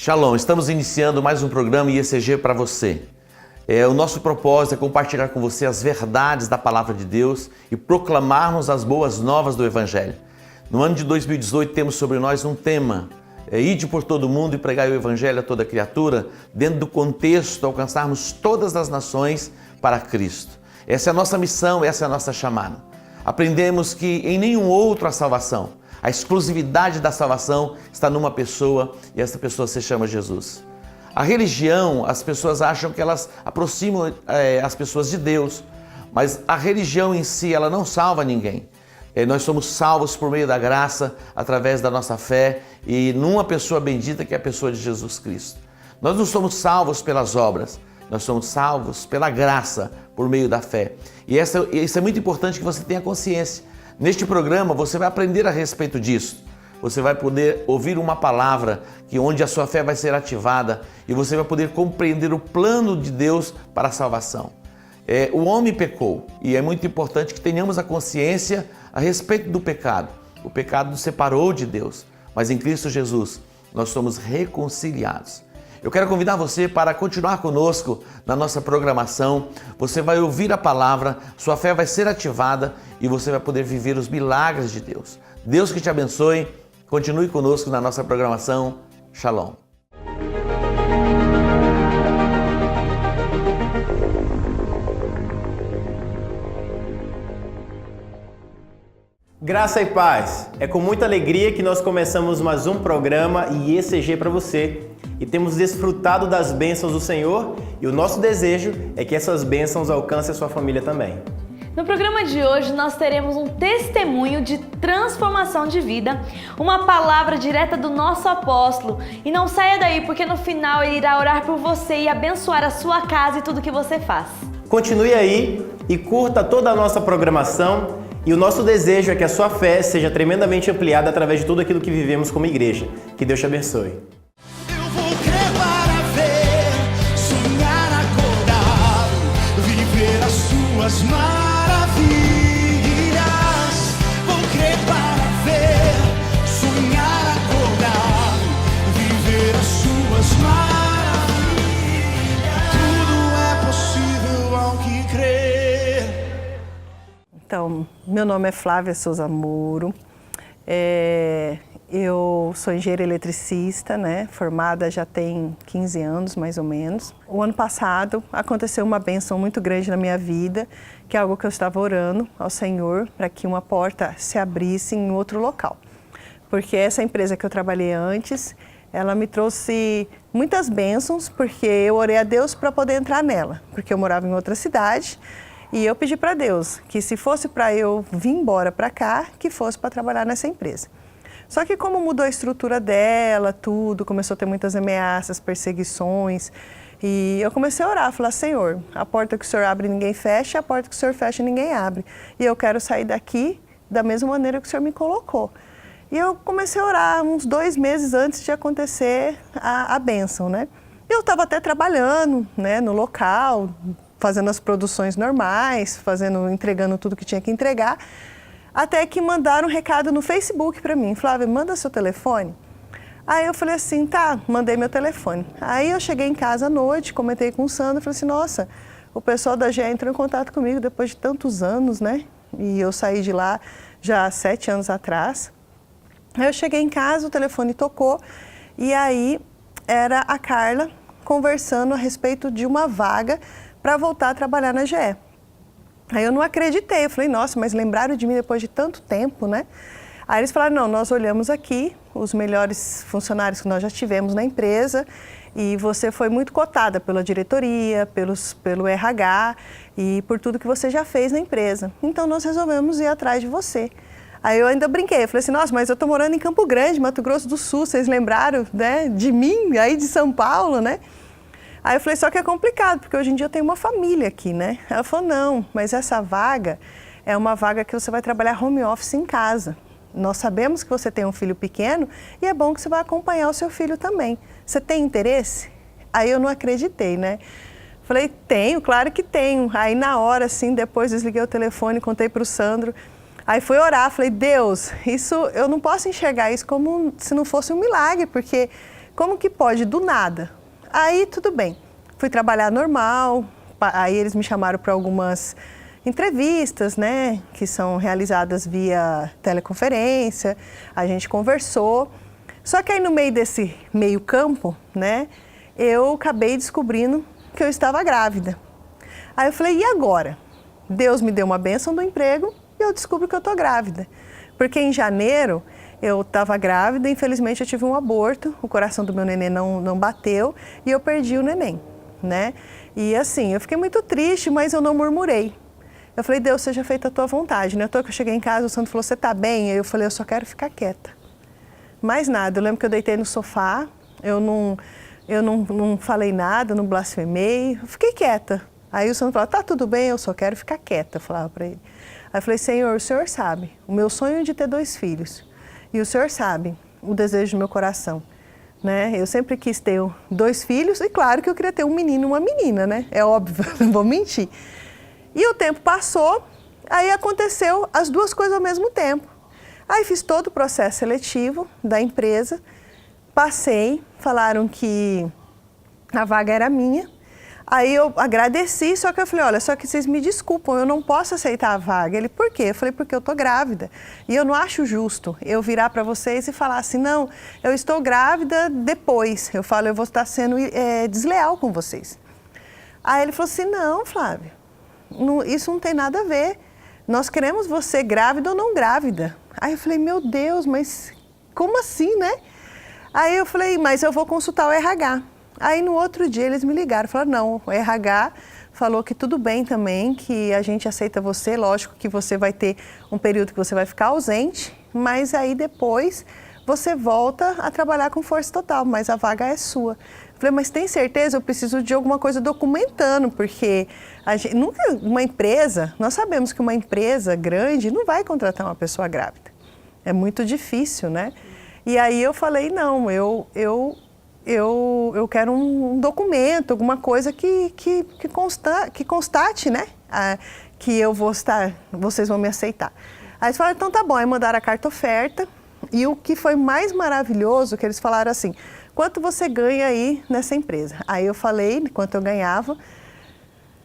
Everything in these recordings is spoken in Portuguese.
Shalom, estamos iniciando mais um programa IECG para você. O nosso propósito é compartilhar com você as verdades da Palavra de Deus e proclamarmos as boas novas do Evangelho. No ano de 2018 temos sobre nós um tema, ide por todo mundo e pregai o Evangelho a toda criatura, dentro do contexto alcançarmos todas as nações para Cristo. Essa é a nossa missão, essa é a nossa chamada. Aprendemos que em nenhum outro há salvação. A exclusividade da salvação está numa pessoa e essa pessoa se chama Jesus. A religião, as pessoas acham que elas aproximam as pessoas de Deus, mas a religião em si, ela não salva ninguém. Nós somos salvos por meio da graça, através da nossa fé e numa pessoa bendita que é a pessoa de Jesus Cristo. Nós não somos salvos pelas obras, nós somos salvos pela graça, por meio da fé. E isso é muito importante que você tenha consciência. Neste programa você vai aprender a respeito disso. Você vai poder ouvir uma palavra onde a sua fé vai ser ativada e você vai poder compreender o plano de Deus para a salvação. O homem pecou e é muito importante que tenhamos a consciência a respeito do pecado. O pecado nos separou de Deus, mas em Cristo Jesus nós somos reconciliados. Eu quero convidar você para continuar conosco na nossa programação. Você vai ouvir a palavra, sua fé vai ser ativada e você vai poder viver os milagres de Deus. Deus que te abençoe. Continue conosco na nossa programação. Shalom. Graça e paz. É com muita alegria que nós começamos mais um programa IECG para você. E temos desfrutado das bênçãos do Senhor e o nosso desejo é que essas bênçãos alcancem a sua família também. No programa de hoje nós teremos um testemunho de transformação de vida, uma palavra direta do nosso apóstolo. E não saia daí porque no final ele irá orar por você e abençoar a sua casa e tudo que você faz. Continue aí e curta toda a nossa programação. E o nosso desejo é que a sua fé seja tremendamente ampliada através de tudo aquilo que vivemos como igreja. Que Deus te abençoe. Suas maravilhas, vou crer para ver, sonhar, acordar, viver as suas maravilhas. Tudo é possível ao que crer. Então, meu nome é Flávia Souza Muro, eu sou engenheira eletricista, formada já tem 15 anos, mais ou menos. O ano passado aconteceu uma bênção muito grande na minha vida, que é algo que eu estava orando ao Senhor para que uma porta se abrisse em outro local. Porque essa empresa que eu trabalhei antes, ela me trouxe muitas bênçãos, porque eu orei a Deus para poder entrar nela, porque eu morava em outra cidade. E eu pedi para Deus que se fosse para eu vir embora para cá, que fosse para trabalhar nessa empresa. Só que como mudou a estrutura dela, tudo, começou a ter muitas ameaças, perseguições, e eu comecei a orar, falar, Senhor, a porta que o Senhor abre ninguém fecha, a porta que o Senhor fecha ninguém abre. E eu quero sair daqui da mesma maneira que o Senhor me colocou. E eu comecei a orar uns 2 meses antes de acontecer a bênção, Eu estava até trabalhando, no local, fazendo as produções normais, entregando tudo que tinha que entregar, até que mandaram um recado no Facebook para mim, Flávia, manda seu telefone. Aí eu falei assim, tá, mandei meu telefone. Aí eu cheguei em casa à noite, comentei com o Sandro, falei assim, nossa, o pessoal da GE entrou em contato comigo depois de tantos anos, E eu saí de lá já há 7 anos atrás. Aí eu cheguei em casa, o telefone tocou, e aí era a Carla conversando a respeito de uma vaga para voltar a trabalhar na GE. Aí eu não acreditei, eu falei, nossa, mas lembraram de mim depois de tanto tempo, Aí eles falaram, não, nós olhamos aqui os melhores funcionários que nós já tivemos na empresa e você foi muito cotada pela diretoria, pelo RH e por tudo que você já fez na empresa. Então nós resolvemos ir atrás de você. Aí eu ainda brinquei, eu falei assim, nossa, mas eu tô morando em Campo Grande, Mato Grosso do Sul, vocês lembraram, de mim, aí de São Paulo, Aí eu falei, só que é complicado, porque hoje em dia eu tenho uma família aqui, Ela falou, não, mas essa vaga é uma vaga que você vai trabalhar home office em casa. Nós sabemos que você tem um filho pequeno e é bom que você vai acompanhar o seu filho também. Você tem interesse? Aí eu não acreditei, Falei, tenho, claro que tenho. Aí na hora, assim, depois desliguei o telefone, contei para o Sandro. Aí fui orar, falei, Deus, isso eu não posso enxergar isso como se não fosse um milagre, porque Como que pode, do nada? Aí tudo bem, fui trabalhar normal, aí eles me chamaram para algumas entrevistas, né, que são realizadas via teleconferência, a gente conversou. Só que aí no meio desse meio campo, né, eu acabei descobrindo que eu estava grávida. Aí eu falei, e agora? Deus me deu uma bênção do emprego e eu descubro que eu estou grávida. Porque em janeiro eu estava grávida, infelizmente eu tive um aborto, o coração do meu neném não bateu e eu perdi o neném, né? E assim, eu fiquei muito triste, mas eu não murmurei. Eu falei, Deus, seja feita a tua vontade, né? Que eu cheguei em casa, o santo falou, você tá bem? Aí eu falei, eu só quero ficar quieta. Mais nada, eu lembro que eu deitei no sofá, eu não falei nada, não blasfemei, eu fiquei quieta. Aí o santo falou, tá tudo bem, eu só quero ficar quieta, eu falava para ele. Aí eu falei, Senhor, o Senhor sabe, o meu sonho é de ter 2 filhos. E o Senhor sabe o desejo do meu coração, né? Eu sempre quis ter 2 filhos e claro que eu queria ter um menino e uma menina, né? É óbvio, não vou mentir. E o tempo passou, aí aconteceu as 2 coisas ao mesmo tempo. Aí fiz todo o processo seletivo da empresa, passei, falaram que a vaga era minha. Aí eu agradeci, só que eu falei, olha, só que vocês me desculpam, eu não posso aceitar a vaga. Ele, por quê? Eu falei, porque eu tô grávida. E eu não acho justo eu virar para vocês e falar assim, não, eu estou grávida depois. Eu falo, eu vou estar sendo desleal com vocês. Aí ele falou assim, não, Flávia, isso não tem nada a ver. Nós queremos você grávida ou não grávida. Aí eu falei, meu Deus, mas como assim, né? Aí eu falei, mas eu vou consultar o RH. Aí no outro dia eles me ligaram, falaram, não, o RH falou que tudo bem também, que a gente aceita você, lógico que você vai ter um período que você vai ficar ausente, mas aí depois você volta a trabalhar com força total, mas a vaga é sua. Eu falei, mas tem certeza? Eu preciso de alguma coisa documentando, porque nunca uma empresa, nós sabemos que uma empresa grande não vai contratar uma pessoa grávida. É muito difícil, né? E aí eu falei, não, eu quero um documento, alguma coisa que constate, né? Que eu vou estar, vocês vão me aceitar. Aí eles falaram, então tá bom, aí mandaram a carta oferta. E o que foi mais maravilhoso, que eles falaram assim, quanto você ganha aí nessa empresa? Aí eu falei quanto eu ganhava.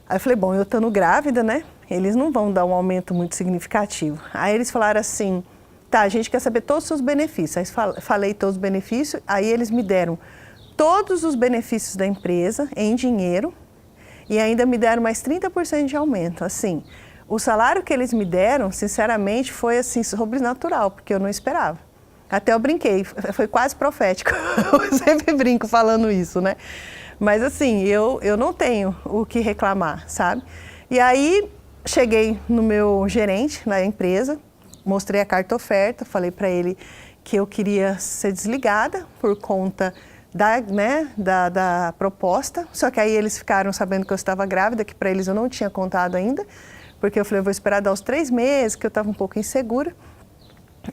Aí eu falei, bom, eu estando grávida, né? Eles não vão dar um aumento muito significativo. Aí eles falaram assim, tá, a gente quer saber todos os seus benefícios. Aí falei todos os benefícios, aí eles me deram todos os benefícios da empresa em dinheiro e ainda me deram mais 30% de aumento. Assim, o salário que eles me deram, sinceramente, foi assim, sobrenatural, porque eu não esperava. Até eu brinquei, foi quase profético. Eu sempre brinco falando isso, né? Mas assim, eu não tenho o que reclamar, sabe? E aí, cheguei no meu gerente na empresa, mostrei a carta oferta, falei para ele que eu queria ser desligada por conta da proposta, só que aí eles ficaram sabendo que eu estava grávida, que para eles eu não tinha contado ainda, porque eu falei, eu vou esperar dar os 3 meses, que eu estava um pouco insegura.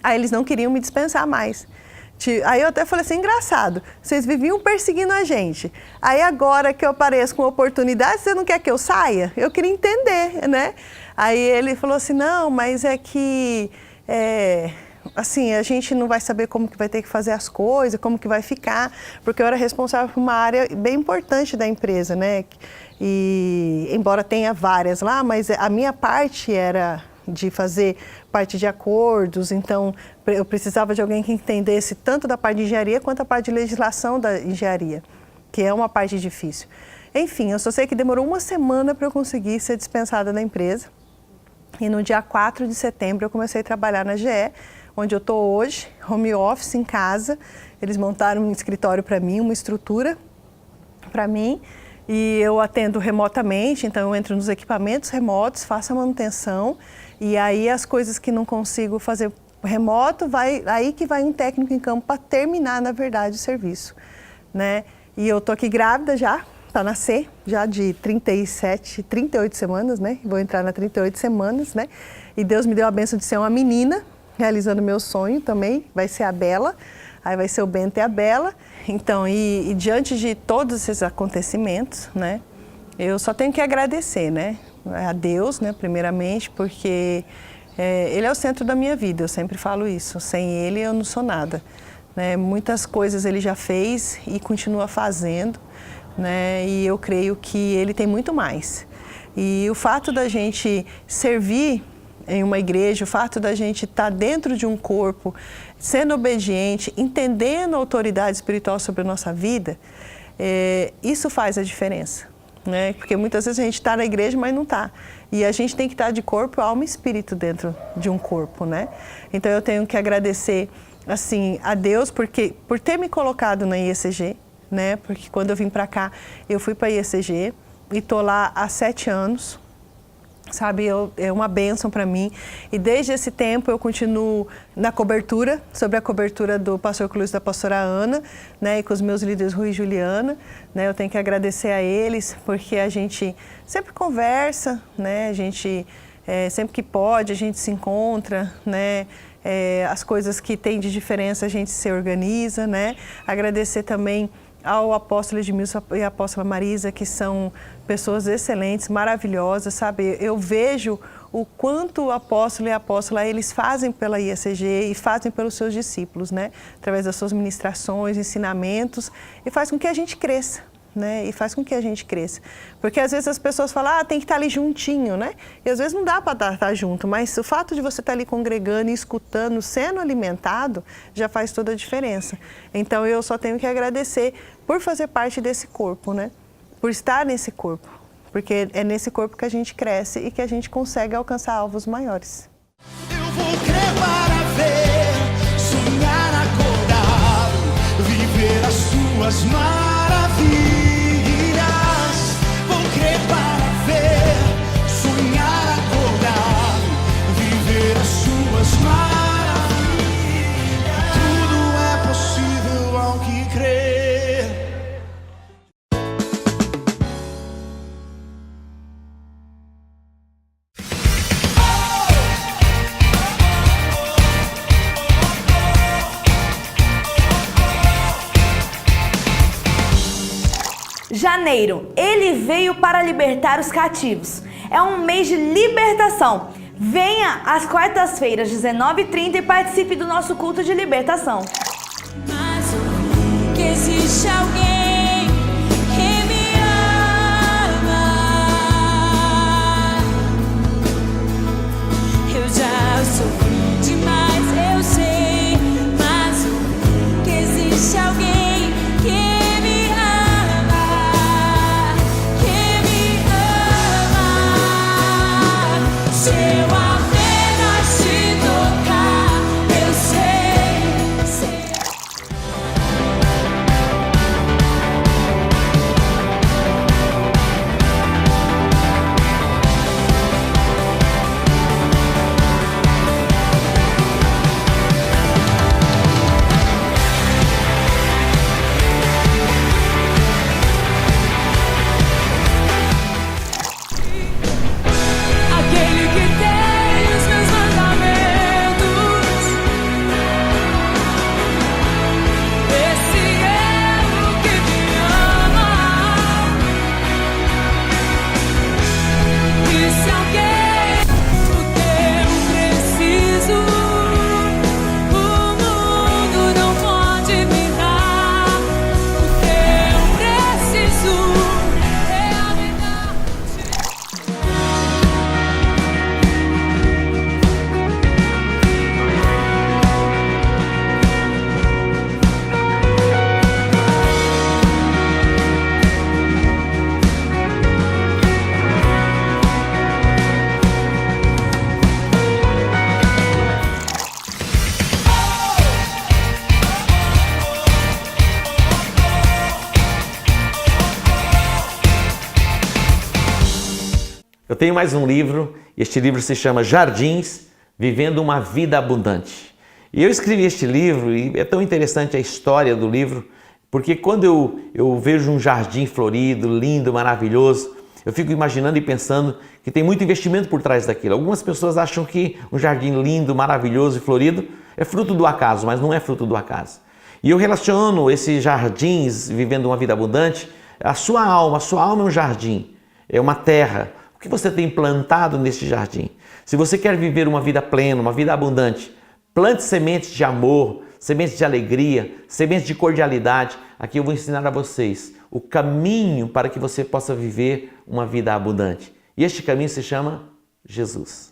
Aí eles não queriam me dispensar mais. Aí eu até falei assim, engraçado, vocês viviam perseguindo a gente, aí agora que eu apareço com oportunidade, você não quer que eu saia? Eu queria entender, né? Aí ele falou assim, não, mas é que... assim, a gente não vai saber como que vai ter que fazer as coisas, como que vai ficar, porque eu era responsável por uma área bem importante da empresa, né? E embora tenha várias lá, mas a minha parte era de fazer parte de acordos, então eu precisava de alguém que entendesse tanto da parte de engenharia quanto a parte de legislação da engenharia, que é uma parte difícil. Enfim, eu só sei que demorou 1 semana para eu conseguir ser dispensada da empresa. E no dia 4 de setembro eu comecei a trabalhar na GE, onde eu estou hoje, home office, em casa. Eles montaram um escritório para mim, uma estrutura para mim, e eu atendo remotamente, então eu entro nos equipamentos remotos, faço a manutenção, e aí as coisas que não consigo fazer remoto, aí que vai um técnico em campo para terminar, na verdade, o serviço, né? E eu estou aqui grávida já, para nascer, já de 38 semanas, né? Vou entrar na 38 semanas, né? E Deus me deu a bênção de ser uma menina, realizando meu sonho também, vai ser a Bela, aí vai ser o Bento e a Bela. Então, e diante de todos esses acontecimentos, né, eu só tenho que agradecer, né, a Deus, né, primeiramente, porque Ele é o centro da minha vida, eu sempre falo isso, sem Ele eu não sou nada, né? Muitas coisas Ele já fez e continua fazendo, né? E eu creio que Ele tem muito mais. E o fato da gente servir em uma igreja, o fato da gente estar dentro de um corpo, sendo obediente, entendendo a autoridade espiritual sobre a nossa vida, isso faz a diferença, né? Porque muitas vezes a gente está na igreja, mas não está. E a gente tem que estar de corpo, alma e espírito dentro de um corpo, né? Então eu tenho que agradecer assim, a Deus por ter me colocado na IECG, né? Porque quando eu vim para cá, eu fui para a IECG e estou lá há 7 anos. Sabe, é uma bênção para mim. E desde esse tempo eu continuo na cobertura, sobre a cobertura do pastor Cruz e da pastora Ana, né, e com os meus líderes Rui e Juliana. Né, eu tenho que agradecer a eles, porque a gente sempre conversa, né, a gente, sempre que pode, a gente se encontra, né, as coisas que tem de diferença a gente se organiza, né. Agradecer também ao apóstolo Edmilson e à apóstola Marisa, que são pessoas excelentes, maravilhosas, sabe? Eu vejo o quanto o apóstolo e a apóstola, eles fazem pela IECG e fazem pelos seus discípulos, né? Através das suas ministrações, ensinamentos, e faz com que a gente cresça, né? E faz com que a gente cresça. Porque às vezes as pessoas falam, tem que estar ali juntinho, né? E às vezes não dá para estar junto, mas o fato de você estar ali congregando e escutando, sendo alimentado, já faz toda a diferença. Então eu só tenho que agradecer por fazer parte desse corpo, né? Por estar nesse corpo, porque é nesse corpo que a gente cresce e que a gente consegue alcançar alvos maiores. Eu vou crer para ver, sonhar acordado, viver as suas maravilhas. Vou crer para ver, sonhar acordado, viver as suas maravilhas. Tudo é possível ao que crer. Janeiro, ele veio para libertar os cativos. É um mês de libertação. Venha às quartas-feiras, 19h30 e participe do nosso culto de libertação. Mas eu vi que existe alguém que me ama. Eu já sofri demais, eu sei. Mas eu vi que existe alguém que me ama. Que me ama. Se eu apenas te tocar, eu sei. Aquele que tem os meus mandamentos, esse é o que me ama. E se alguém o que eu preciso, o mundo não pode me dar. O que eu preciso é a verdade. Eu tenho mais um livro, este livro se chama Jardins, Vivendo uma Vida Abundante. E eu escrevi este livro e é tão interessante a história do livro, porque quando eu vejo um jardim florido, lindo, maravilhoso, eu fico imaginando e pensando que tem muito investimento por trás daquilo. Algumas pessoas acham que um jardim lindo, maravilhoso e florido é fruto do acaso, mas não é fruto do acaso. E eu relaciono esses jardins, vivendo uma vida abundante, a sua alma é um jardim, é uma terra. O que você tem plantado neste jardim? Se você quer viver uma vida plena, uma vida abundante, plante sementes de amor, sementes de alegria, sementes de cordialidade. Aqui eu vou ensinar a vocês o caminho para que você possa viver uma vida abundante. E este caminho se chama Jesus.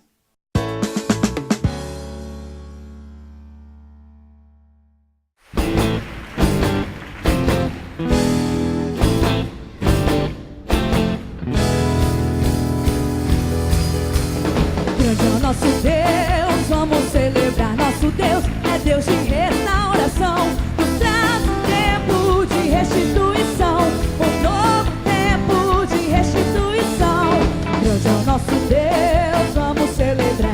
Grande é o nosso Deus, vamos celebrar nosso Deus. É Deus de restauração, nos traz um tempo de restituição, um novo tempo de restituição. Grande é o nosso Deus, vamos celebrar.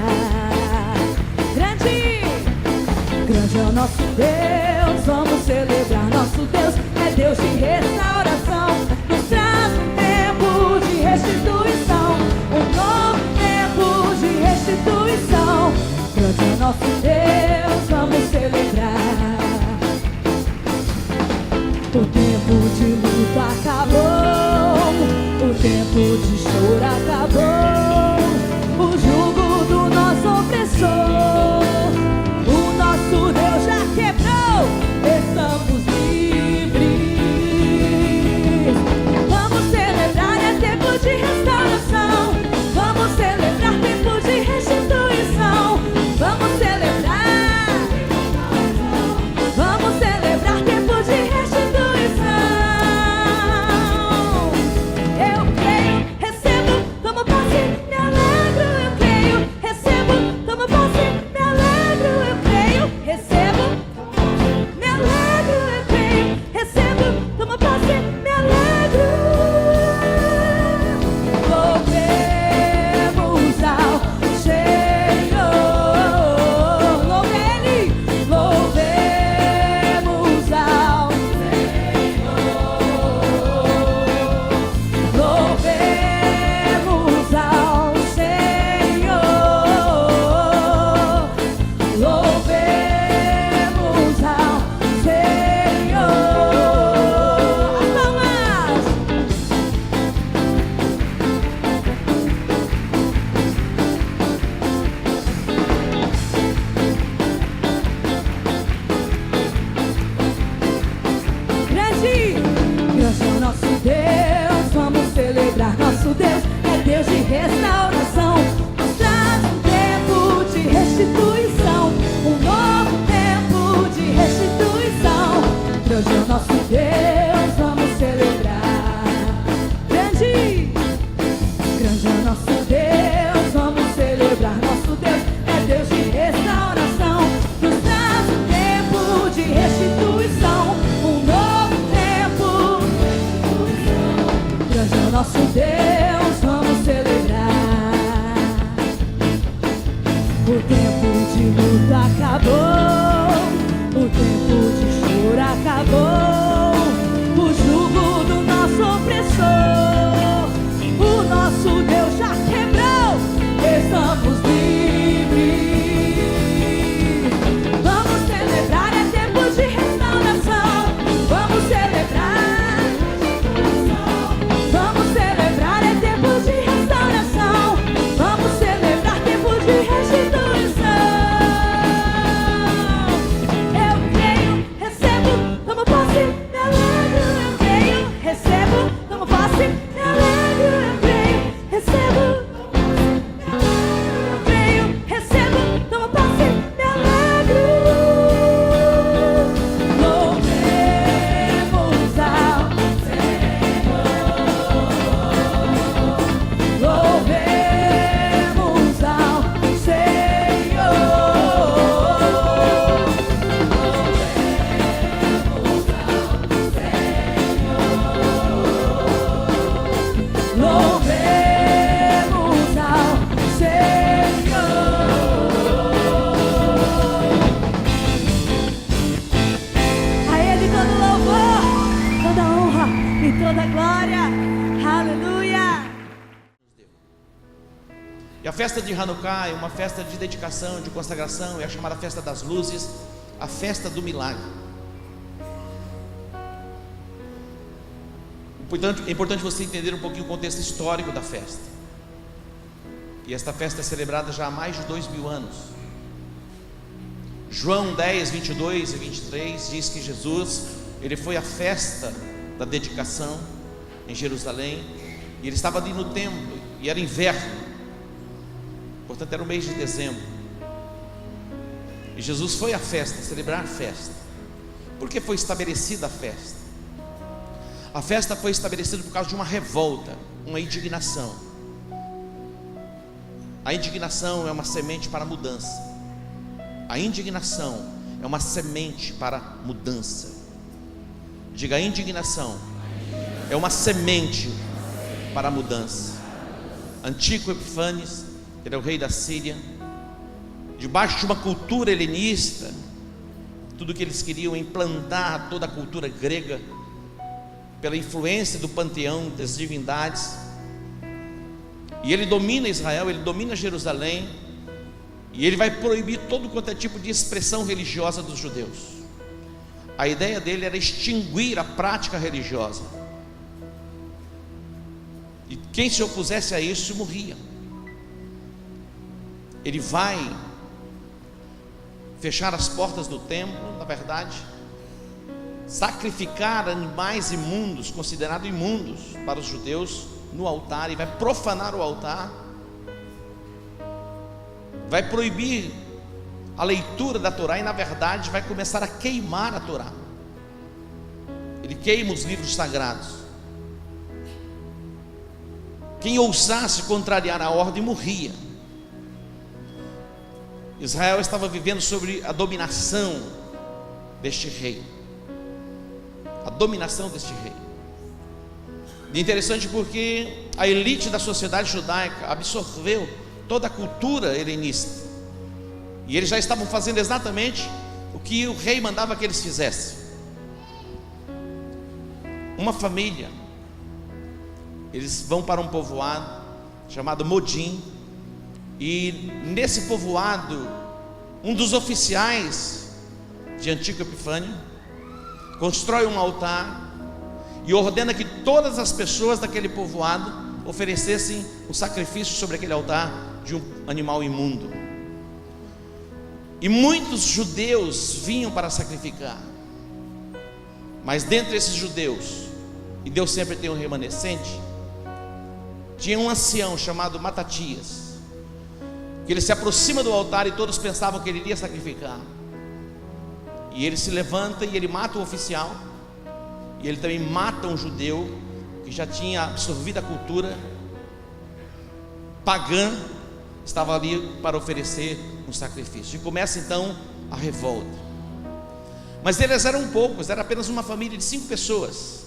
Grande é o nosso Deus, vamos celebrar nosso Deus. É Deus de restauração, nos traz um tempo de restituição, um novo tempo de restituição. Grande é o nosso Deus, vamos celebrar. O tempo de luto acabou, o tempo de choro acabou, o jugo do nosso opressor, o nosso Deus já quebrou, estamos livres. Vamos celebrar, é tempo de restauração, vamos celebrar, tempo de restituição. Vamos celebrar, tempo de restituição. Eu creio, recebo, tomo posse, me alegro. Eu creio, recebo, tomo posse, me alegro. Eu creio, recebo, me alegro. Eu creio, recebo, tomo posse, me alegro. Louvemos ao Senhor. Louve Ele, louvemos ao Senhor. Louvemos ao Senhor. Louvemos ao Senhor. As palmas. Grande é o nosso Deus, vamos celebrar nosso Deus. É Deus de restauração, nos traz um tempo de restituição, um novo tempo de restituição. Grande é o nosso Deus, vamos celebrar. Grande é o nosso Deus, vamos celebrar nosso Deus. É Deus de restauração, nos traz um tempo de restituição, um novo tempo. Grande é o nosso Deus, vamos celebrar. O tempo de luta acabou, o tempo de choro acabou, o jugo do nosso opressor, o nosso Deus já quebrou, estamos livres. Vamos celebrar, é tempo de restauração, vamos celebrar. Vamos celebrar, é tempo de restauração, vamos celebrar, tempo de restituição. Eu creio, recebo, tomo posse, me alegro. Eu creio, recebo, tomo posse, me alegro. Eu creio, recebo, eu creio, recebo, tomo posse, me alegro. Louvemos ao Senhor. Louvemos ao Senhor. Louvemos ao Senhor. A Ele todo louvor, toda honra e toda glória. Aleluia. E a festa de Hanukkah é uma festa de dedicação, de consagração, é a chamada festa das luzes, a festa do milagre. Portanto, é importante você entender um pouquinho o contexto histórico da festa. E esta festa é celebrada já há mais de 2000 anos. João 10, 22 e 23 diz que Jesus, ele foi à festa da dedicação em Jerusalém, e ele estava ali no templo, e era inverno, portanto era o mês de dezembro, e Jesus foi à festa, celebrar a festa. Por que foi estabelecida a festa? A festa foi estabelecida por causa de uma revolta, uma indignação. A indignação é uma semente para a mudança. A indignação é uma semente para a mudança. Diga, a indignação é uma semente para a mudança. Antíoco Epifanes, ele é o rei da Síria, debaixo de uma cultura helenista, tudo que eles queriam implantar toda a cultura grega, pela influência do panteão das divindades, e ele domina Israel, ele domina Jerusalém, e ele vai proibir todo quanto é tipo de expressão religiosa dos judeus. A ideia dele era extinguir a prática religiosa, e quem se opusesse a isso morria. Ele vai fechar as portas do templo, na verdade, sacrificar animais imundos, considerados imundos para os judeus, no altar, e vai profanar o altar, vai proibir a leitura da Torá, e na verdade vai começar a queimar a Torá. Ele queima os livros sagrados. Quem ousasse contrariar a ordem morria. Israel estava vivendo sobre a dominação deste rei. A dominação deste rei. E interessante porque a elite da sociedade judaica absorveu toda a cultura helenista, e eles já estavam fazendo exatamente o que o rei mandava que eles fizessem. Uma família, eles vão para um povoado chamado Modim, e nesse povoado, um dos oficiais de Antíoco Epifânio constrói um altar e ordena que todas as pessoas daquele povoado oferecessem o sacrifício sobre aquele altar de um animal imundo. E muitos judeus vinham para sacrificar, mas dentre esses judeus, e Deus sempre tem um remanescente, tinha um ancião chamado Matatias, que ele se aproxima do altar e todos pensavam que ele iria sacrificar, e ele se levanta e ele mata o oficial, e ele também mata um judeu que já tinha absorvido a cultura pagã, estava ali para oferecer um sacrifício, e começa então a revolta. Mas eles eram poucos, era apenas uma família de 5 pessoas,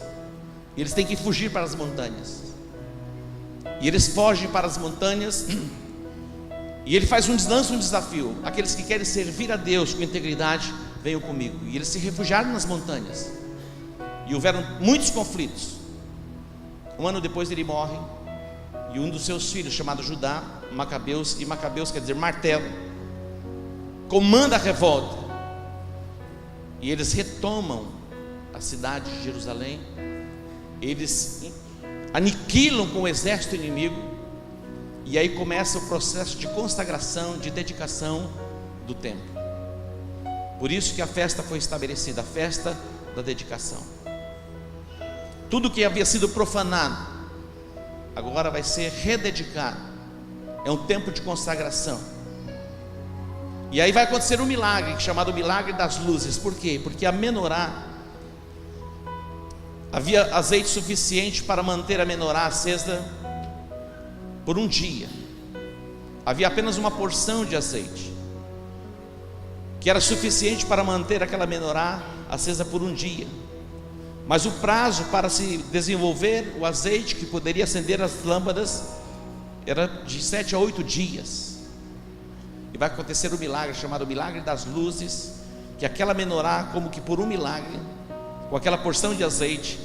e eles têm que fugir para as montanhas, e eles fogem para as montanhas, e ele lança um desafio: aqueles que querem servir a Deus com integridade, venham comigo. E eles se refugiaram nas montanhas, e houveram muitos conflitos. Um ano depois ele morre, e um dos seus filhos, chamado Judá, Macabeus, e Macabeus quer dizer martelo, comanda a revolta, e eles retomam a cidade de Jerusalém, eles aniquilam com o exército inimigo, e aí começa o processo de consagração, de dedicação do templo. Por isso que a festa foi estabelecida, a festa da dedicação. Tudo que havia sido profanado agora vai ser rededicado. É um tempo de consagração. E aí vai acontecer um milagre, chamado milagre das luzes. Por quê? Porque a menorá, havia azeite suficiente para manter a menorá acesa por um dia. Havia apenas uma porção de azeite, que era suficiente para manter aquela menorá acesa por um dia. Mas o prazo para se desenvolver o azeite que poderia acender as lâmpadas era de 7 a 8 dias. E vai acontecer um milagre chamado milagre das luzes, que aquela menorá, como que por um milagre, com aquela porção de azeite,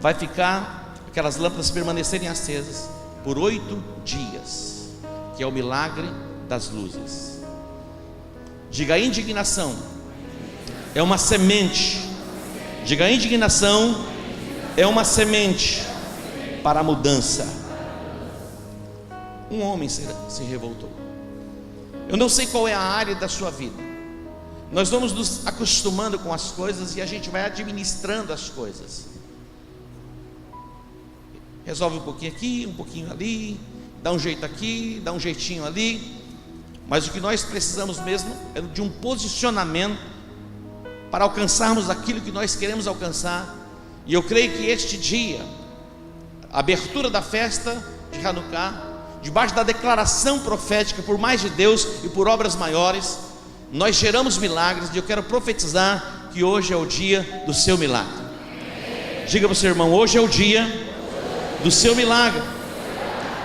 vai ficar, aquelas lâmpadas permanecerem acesas por 8 dias, que é o milagre das luzes. Diga, a indignação é uma semente. Diga, a indignação é uma semente para a mudança. Um homem se revoltou. Eu não sei qual é a área da sua vida, nós vamos nos acostumando com as coisas e a gente vai administrando as coisas. Resolve um pouquinho aqui, um pouquinho ali, dá um jeito aqui, dá um jeitinho ali. Mas o que nós precisamos mesmo é de um posicionamento para alcançarmos aquilo que nós queremos alcançar. E eu creio que este dia, a abertura da festa de Hanukkah, debaixo da declaração profética por mais de Deus e por obras maiores, nós geramos milagres. E eu quero profetizar que hoje é o dia do seu milagre. Diga para o seu irmão: hoje é o dia do seu milagre.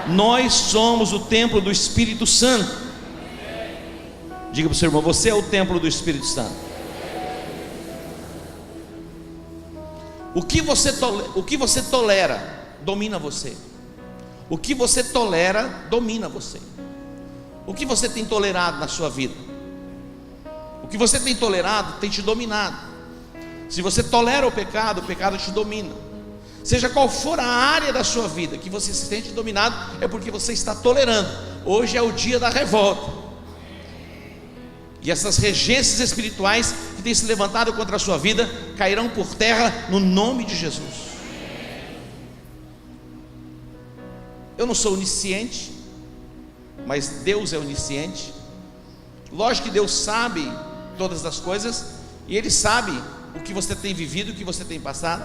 Nós somos o templo do Espírito Santo. Diga para o seu irmão: você é o templo do Espírito Santo. O que você tolera domina você. O que você tolera domina você. O que você tem tolerado na sua vida? O que você tem tolerado tem te dominado. Se você tolera o pecado te domina. Seja qual for a área da sua vida que você se sente dominado, é porque você está tolerando. Hoje é o dia da revolta. E essas regências espirituais que têm se levantado contra a sua vida cairão por terra no nome de Jesus. Eu não sou onisciente, mas Deus é onisciente. Lógico que Deus sabe todas as coisas, e Ele sabe o que você tem vivido, o que você tem passado.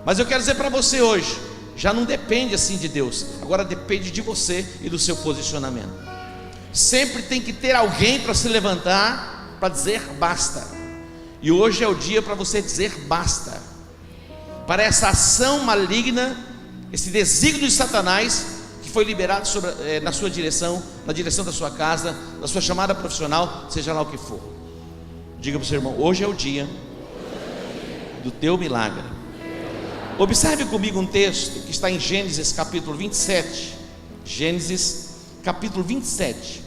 Mas eu quero dizer para você hoje, já não depende assim de Deus, agora depende de você e do seu posicionamento. Sempre tem que ter alguém para se levantar, para dizer basta. E hoje é o dia para você dizer basta para essa ação maligna, esse desígnio de Satanás que foi liberado na sua direção, na direção da sua casa, na sua chamada profissional, seja lá o que for. Diga para o seu irmão: hoje é o dia do teu milagre. Observe comigo um texto que está em Gênesis capítulo 27. Gênesis capítulo 27.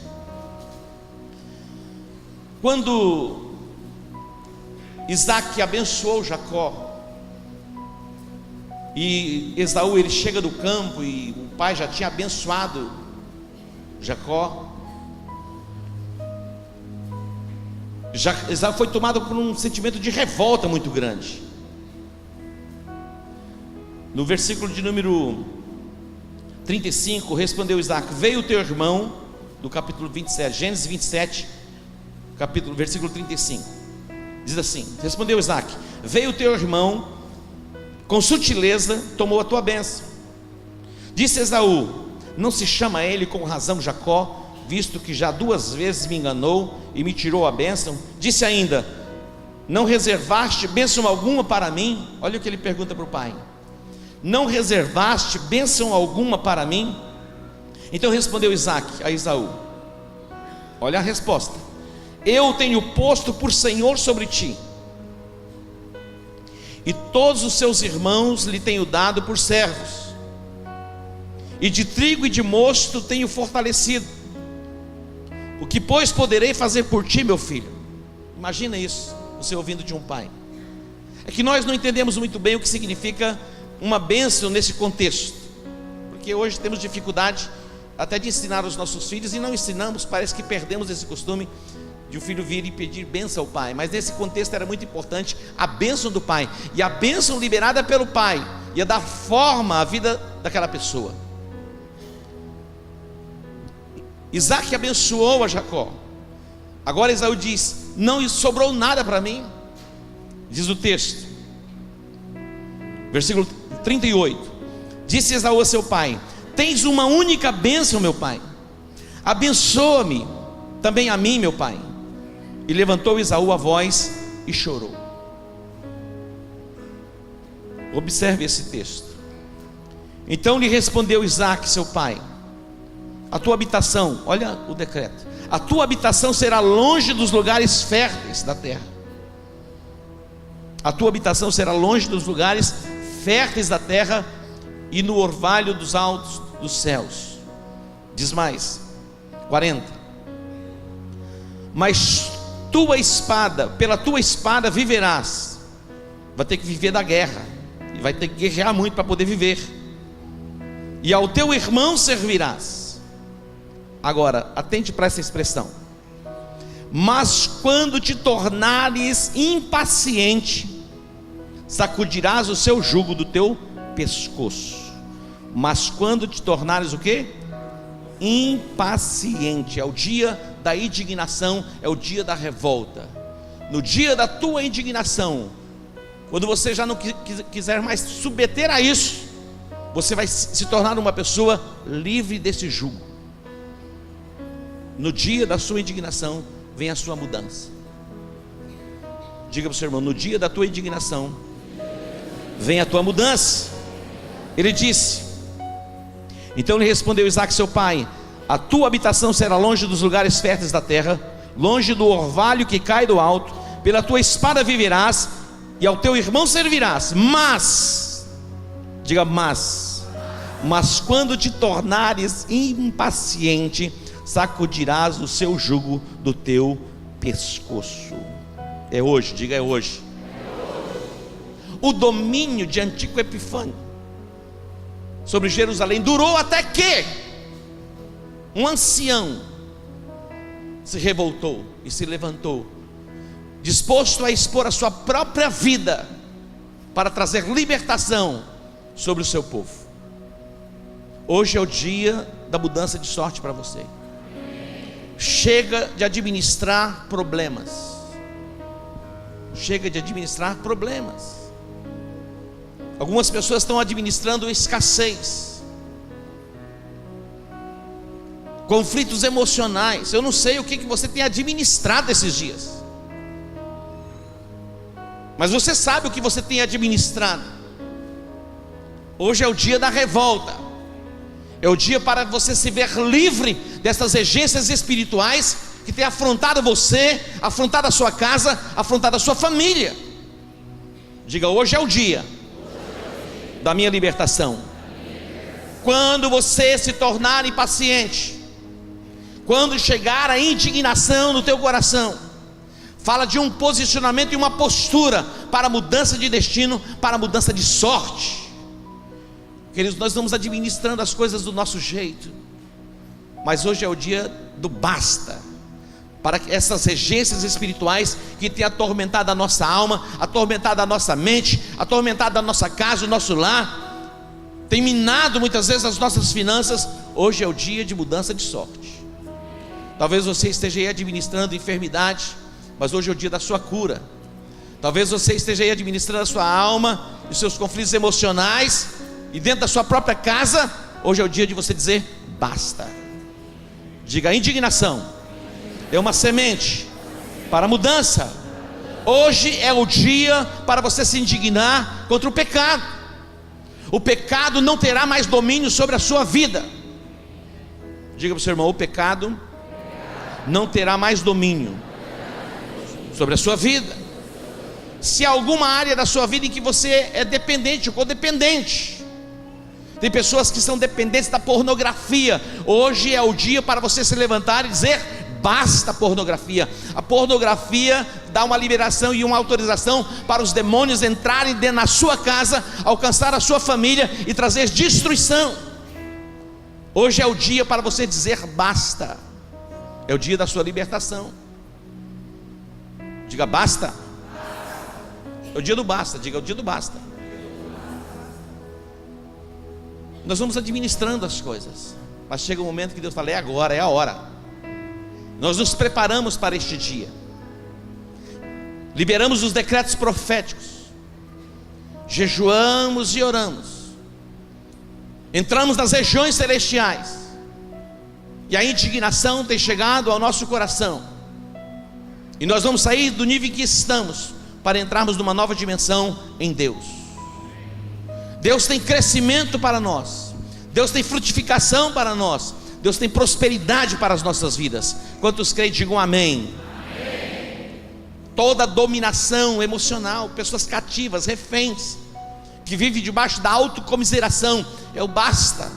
Quando Isaac abençoou Jacó, e Esaú ele chega do campo e o pai já tinha abençoado Jacó, Esaú foi tomado por um sentimento de revolta muito grande. No versículo de número 35, respondeu Isaac: veio o teu irmão, do capítulo 27, Gênesis 27, versículo 35, diz assim: respondeu Isaac: veio o teu irmão, com sutileza tomou a tua bênção. Disse Esaú: não se chama ele com razão Jacó, visto que já 2 vezes me enganou e me tirou a bênção. Disse ainda: não reservaste bênção alguma para mim? Olha o que ele pergunta para o pai: não reservaste bênção alguma para mim? Então respondeu Isaac a Esaú, olha a resposta: eu tenho posto por senhor sobre ti, e todos os seus irmãos lhe tenho dado por servos, e de trigo e de mosto tenho fortalecido. O que pois poderei fazer por ti, meu filho? Imagina isso, você ouvindo de um pai. É que nós não entendemos muito bem o que significa uma bênção nesse contexto, porque hoje temos dificuldade até de ensinar os nossos filhos, e não ensinamos, parece que perdemos esse costume de o filho vir e pedir bênção ao pai. Mas nesse contexto era muito importante a bênção do pai, e a bênção liberada pelo pai ia dar forma à vida daquela pessoa. Isaac abençoou a Jacó. Agora Esaú diz: não sobrou nada para mim. Diz o texto, versículo 38: disse Esaú a seu pai: tens uma única bênção, meu pai, abençoa-me também a mim, meu pai. E levantou Esaú a voz e chorou. Observe esse texto. Então lhe respondeu Isaac, seu pai: a tua habitação, olha o decreto, a tua habitação será longe dos lugares férteis da terra. A tua habitação será longe dos lugares férteis da terra, e no orvalho dos altos dos céus. Diz mais, 40: mas tua espada, pela tua espada viverás. Vai ter que viver da guerra, e vai ter que guerrear muito para poder viver. E ao teu irmão servirás. Agora, atente para essa expressão: Mas quando te tornares impaciente, sacudirás o seu jugo do teu pescoço. Mas quando te tornares o quê? Impaciente. É o dia da indignação, é o dia da revolta. No dia da tua indignação, quando você já não quiser mais submeter a isso, você vai se tornar uma pessoa livre desse jugo. No dia da sua indignação vem a sua mudança. Diga para o seu irmão: no dia da tua indignação vem a tua mudança. Ele disse: então lhe respondeu Isaque seu pai: a tua habitação será longe dos lugares férteis da terra, longe do orvalho que cai do alto. Pela tua espada viverás e ao teu irmão servirás. Mas, diga mas quando te tornares impaciente, sacudirás o seu jugo do teu pescoço. É hoje, diga é hoje. O domínio de Antíoco Epifânio sobre Jerusalém durou até que um ancião se revoltou e se levantou, disposto a expor a sua própria vida para trazer libertação sobre o seu povo. Hoje é o dia da mudança de sorte para você. Chega de administrar problemas. Chega de administrar problemas. Algumas pessoas estão administrando escassez, conflitos emocionais. Eu não sei o que você tem administrado esses dias, mas você sabe o que você tem administrado. Hoje é o dia da revolta. É o dia para você se ver livre dessas regências espirituais que têm afrontado você, afrontado a sua casa, afrontado a sua família. Diga: hoje é o dia da minha libertação. Quando você se tornar impaciente, quando chegar a indignação no teu coração, fala de um posicionamento e uma postura para a mudança de destino, para a mudança de sorte. Queridos, nós estamos administrando as coisas do nosso jeito, mas hoje é o dia do basta, para que essas regências espirituais que têm atormentado a nossa alma, atormentado a nossa mente, atormentado a nossa casa, o nosso lar, tem minado muitas vezes as nossas finanças. Hoje é o dia de mudança de sorte. Talvez você esteja aí administrando enfermidade, mas hoje é o dia da sua cura. Talvez você esteja aí administrando a sua alma, os seus conflitos emocionais, e dentro da sua própria casa, hoje é o dia de você dizer basta. Diga: indignação é uma semente para a mudança. Hoje é o dia para você se indignar contra o pecado. O pecado não terá mais domínio sobre a sua vida. Diga para o seu irmão: o pecado não terá mais domínio sobre a sua vida. Se há alguma área da sua vida em que você é dependente ou codependente, tem pessoas que são dependentes da pornografia. Hoje é o dia para você se levantar e dizer basta pornografia. A pornografia dá uma liberação e uma autorização para os demônios entrarem dentro da sua casa, alcançar a sua família e trazer destruição. Hoje é o dia para você dizer basta. É o dia da sua libertação. Diga basta. É o dia do basta. Diga: é o dia do basta. Nós vamos administrando as coisas, mas chega um momento que Deus fala: é agora, é a hora. Nós nos preparamos para este dia, liberamos os decretos proféticos, jejuamos e oramos, entramos nas regiões celestiais, e a indignação tem chegado ao nosso coração, e nós vamos sair do nível em que estamos, para entrarmos numa nova dimensão em Deus. Deus tem crescimento para nós, Deus tem frutificação para nós, Deus tem prosperidade para as nossas vidas. Quantos creem, digam amém. Amém. Toda dominação emocional, pessoas cativas, reféns, que vivem debaixo da autocomiseração, é o basta.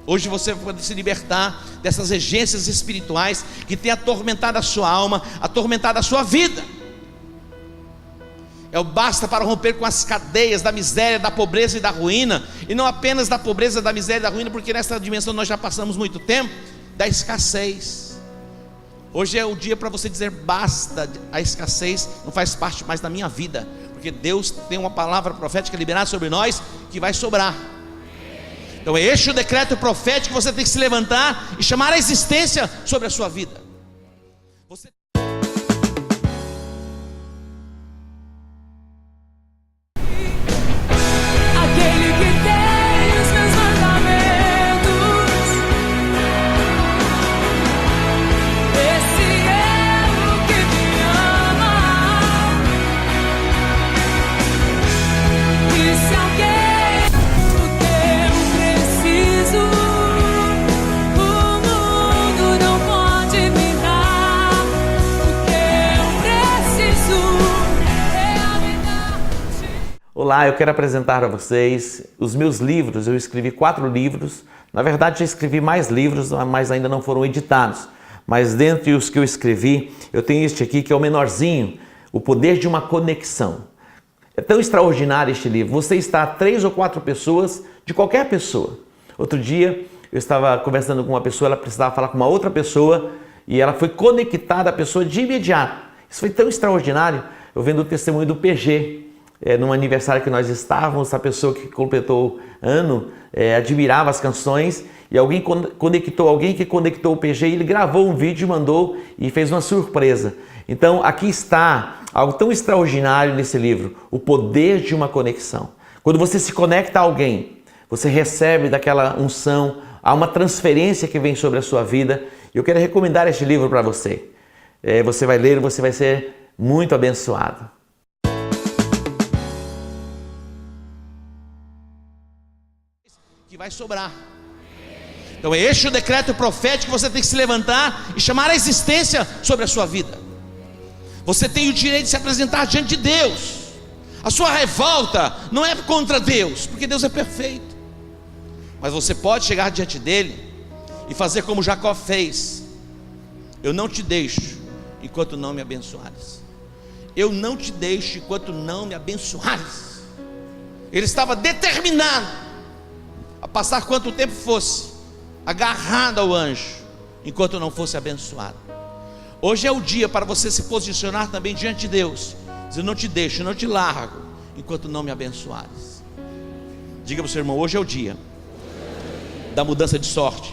Hoje você pode se libertar dessas regências espirituais que têm atormentado a sua alma, atormentado a sua vida. É o basta para romper com as cadeias da miséria, da pobreza e da ruína. E não apenas da pobreza, da miséria e da ruína, porque nessa dimensão nós já passamos muito tempo. Da escassez. Hoje é o dia para você dizer basta, a escassez não faz parte mais da minha vida, porque Deus tem uma palavra profética liberada sobre nós que vai sobrar. Então é este o decreto profético que você tem que se levantar e chamar a existência sobre a sua vida. Você... Aquele que tem os meus mandamentos, esse é o que me ama. E se alguém o que eu preciso, o mundo não pode me dar. O que eu preciso é a verdade. Olá, eu quero apresentar a vocês os meus livros. Eu escrevi 4 livros. Na verdade, já escrevi mais livros, mas ainda não foram editados. Mas dentre os que eu escrevi, eu tenho este aqui que é o menorzinho, O Poder de uma Conexão. É tão extraordinário este livro. Você está a 3 ou 4 pessoas, de qualquer pessoa. Outro dia, eu estava conversando com uma pessoa, ela precisava falar com uma outra pessoa e ela foi conectada à pessoa de imediato. Isso foi tão extraordinário. Eu vendo o testemunho do PG. Num aniversário que nós estávamos, a pessoa que completou ano admirava as canções e alguém que conectou o PG, ele gravou um vídeo, mandou e fez uma surpresa. Então aqui está algo tão extraordinário nesse livro, O Poder de uma Conexão. Quando você se conecta a alguém, você recebe daquela unção, há uma transferência que vem sobre a sua vida. Eu quero recomendar este livro para você. Você vai ler, você vai ser muito abençoado. Que vai sobrar. Então é este o decreto profético que você tem que se levantar e chamar a existência sobre a sua vida. Você tem o direito de se apresentar diante de Deus. A sua revolta não é contra Deus, porque Deus é perfeito. Mas você pode chegar diante dele e fazer como Jacó fez: eu não te deixo enquanto não me abençoares. Eu não te deixo enquanto não me abençoares. Ele estava determinado a passar quanto tempo fosse, agarrado ao anjo, enquanto não fosse abençoado. Hoje é o dia para você se posicionar também diante de Deus. Eu não te deixo, não te largo, enquanto não me abençoares. Diga para o seu irmão: hoje é o dia da mudança de sorte.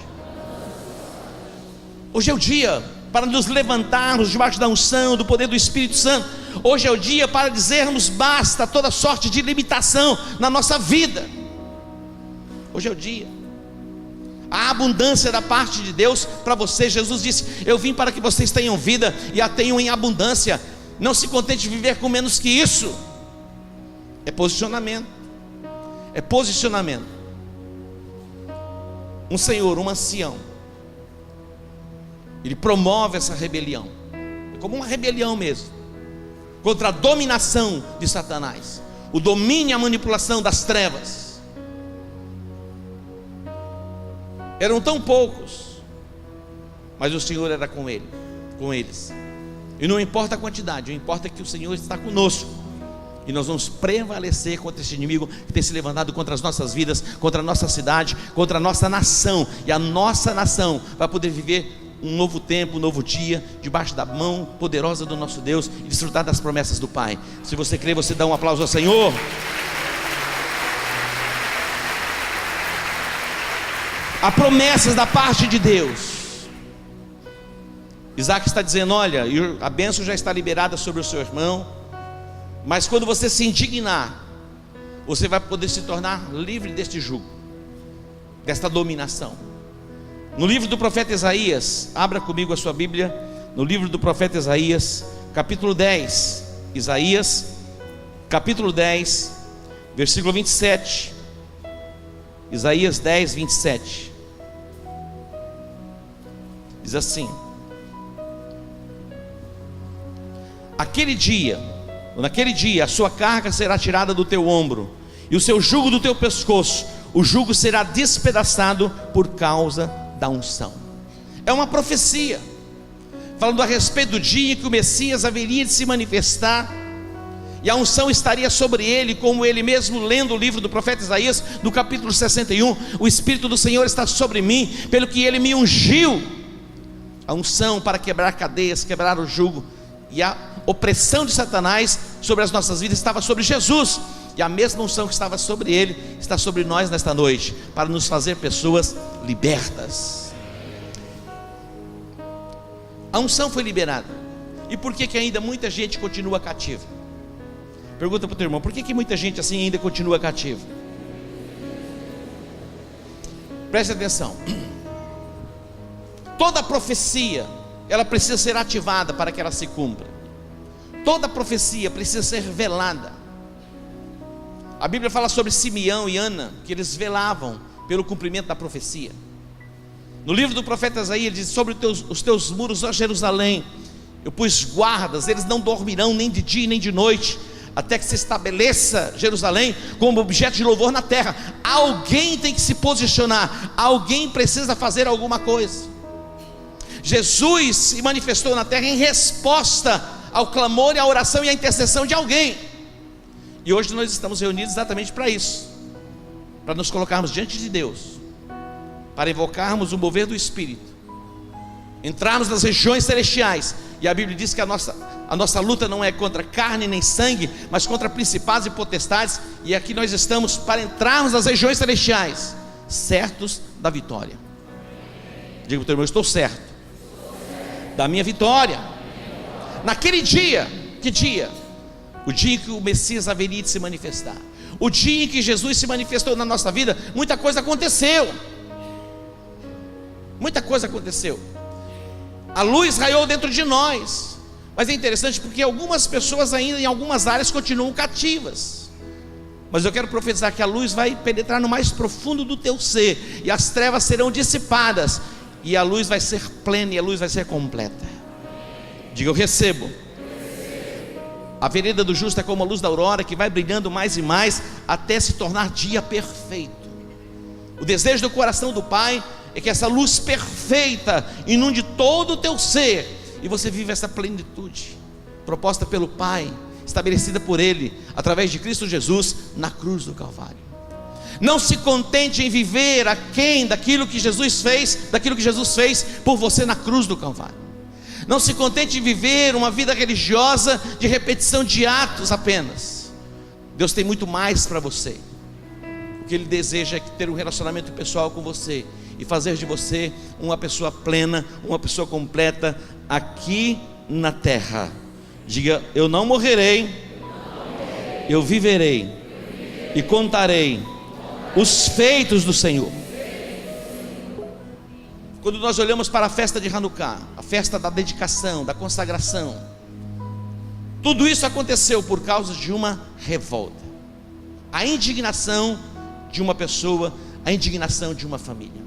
Hoje é o dia para nos levantarmos debaixo da unção, do poder do Espírito Santo. Hoje é o dia para dizermos basta a toda sorte de limitação na nossa vida. Hoje é o dia. A abundância da parte de Deus para você. Jesus disse: eu vim para que vocês tenham vida e a tenham em abundância. Não se contente de viver com menos que isso. É posicionamento. É posicionamento. Um senhor, um ancião, ele promove essa rebelião. É como uma rebelião mesmo, contra a dominação de Satanás, o domínio e a manipulação das trevas. Eram tão poucos, mas o Senhor era com eles. E não importa a quantidade, o que importa é que o Senhor está conosco. E nós vamos prevalecer contra esse inimigo que tem se levantado contra as nossas vidas, contra a nossa cidade, contra a nossa nação. E a nossa nação vai poder viver um novo tempo, um novo dia, debaixo da mão poderosa do nosso Deus e desfrutar das promessas do Pai. Se você crê, você dá um aplauso ao Senhor. Há promessas da parte de Deus. Isaac está dizendo: olha, a bênção já está liberada sobre o seu irmão, mas quando você se indignar, você vai poder se tornar livre deste jugo, desta dominação. No livro do profeta Isaías, abra comigo a sua Bíblia, no livro do profeta Isaías, capítulo 10. Isaías, capítulo 10, versículo 27. Isaías 10, 27. Diz assim: naquele dia a sua carga será tirada do teu ombro, e o seu jugo do teu pescoço. O jugo será despedaçado por causa da unção. É uma profecia falando a respeito do dia em que o Messias haveria de se manifestar, e a unção estaria sobre ele, como ele mesmo, lendo o livro do profeta Isaías, no capítulo 61, o Espírito do Senhor está sobre mim, pelo que ele me ungiu A unção para quebrar cadeias, quebrar o jugo. E a opressão de Satanás sobre as nossas vidas estava sobre Jesus. E a mesma unção que estava sobre ele está sobre nós nesta noite, para nos fazer pessoas libertas. A unção foi liberada. E por que ainda muita gente continua cativa? Pergunta para o teu irmão, por que muita gente assim ainda continua cativa? Preste atenção. Toda profecia, ela precisa ser ativada para que ela se cumpra. Toda profecia precisa ser velada. A Bíblia fala sobre Simeão e Ana, que eles velavam pelo cumprimento da profecia. No livro do profeta Isaías, ele diz: sobre os teus muros, ó Jerusalém, eu pus guardas, eles não dormirão nem de dia nem de noite, até que se estabeleça Jerusalém como objeto de louvor na terra. Alguém tem que se posicionar, alguém precisa fazer alguma coisa. Jesus se manifestou na terra em resposta ao clamor e à oração e à intercessão de alguém. E hoje nós estamos reunidos exatamente para isso, para nos colocarmos diante de Deus, para invocarmos o mover do Espírito, entrarmos nas regiões celestiais. E a Bíblia diz que a nossa luta não é contra carne nem sangue, mas contra principados e potestades. E aqui nós estamos para entrarmos nas regiões celestiais, certos da vitória. Diga para o teu irmão: estou certo da minha vitória. Naquele dia, que dia? O dia em que o Messias haveria de se manifestar, o dia em que Jesus se manifestou na nossa vida. Muita coisa aconteceu. Muita coisa aconteceu. A luz raiou dentro de nós. Mas é interessante porque algumas pessoas ainda em algumas áreas continuam cativas. Mas eu quero profetizar que a luz vai penetrar no mais profundo do teu ser, e as trevas serão dissipadas, e a luz vai ser plena, e a luz vai ser completa. Diga: eu recebo. A vereda do justo é como a luz da aurora, que vai brilhando mais e mais até se tornar dia perfeito. O desejo do coração do Pai é que essa luz perfeita inunde todo o teu ser, e você vive essa plenitude proposta pelo Pai, estabelecida por Ele através de Cristo Jesus na cruz do Calvário. Não se contente em viver aquém daquilo que Jesus fez por você na cruz do Calvário. Não se contente em viver uma vida religiosa de repetição de atos apenas. Deus tem muito mais para você. O que Ele deseja é ter um relacionamento pessoal com você e fazer de você uma pessoa plena, uma pessoa completa aqui na terra. Diga: eu não morrerei, eu viverei e contarei os feitos do Senhor. Quando nós olhamos para a festa de Hanukkah, a festa da dedicação, da consagração, tudo isso aconteceu por causa de uma revolta, a indignação de uma pessoa, a indignação de uma família.